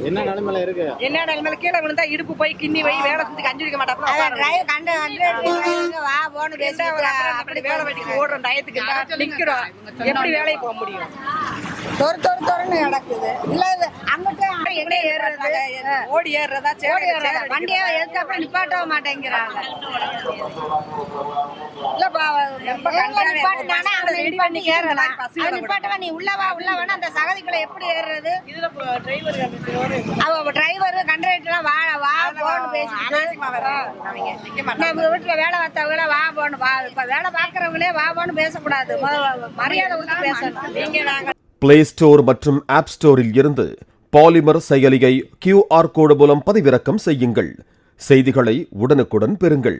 என்ன நிலைமையில இருக்கு? என்ன நிலைமையில கீழே விழுந்தா இடுப்பு போய் கிண்ணி போய் வேலை செஞ்சு கஞ்சி குடிக்க மாட்டாப்ல. வா போன்னு பேசி அப்படி வேலை வெட்டிக்கு ஓடுறோம் டயத்துக்கு நிக்கிறோம். எப்படி வேலைக்கு போக முடியும்? தொறுன்னு நடக்குது. இல்ல அங்கிட்ட எங்க ஏறுறது, ஓடி ஏறுறதா, வண்டியா எடுத்தப்ப நிப்பாட்ட மாட்டேங்கிறாங்க. நீ உள்ளவா அந்த சகதிக்குள்ள எப்படி ஏறுறது? டிரைவர் கண்டக்டர் வா போன்னு பேசிட்டு வீட்டுல வேலை பார்த்தவங்கள வா போன்னு இப்ப வேலை பாக்குறவங்களே வா போன்னு பேசக்கூடாது. மரியாதை கொடுத்து பேசணும். நீங்க நாங்க பிளே ஸ்டோர் மற்றும் ஆப் ஸ்டோரில் இருந்து பாலிமர் செயலியை QR கோடு மூலம் பதிவிறக்கம் செய்யுங்கள். செய்திகளை உடனுக்குடன் பெறுங்கள்.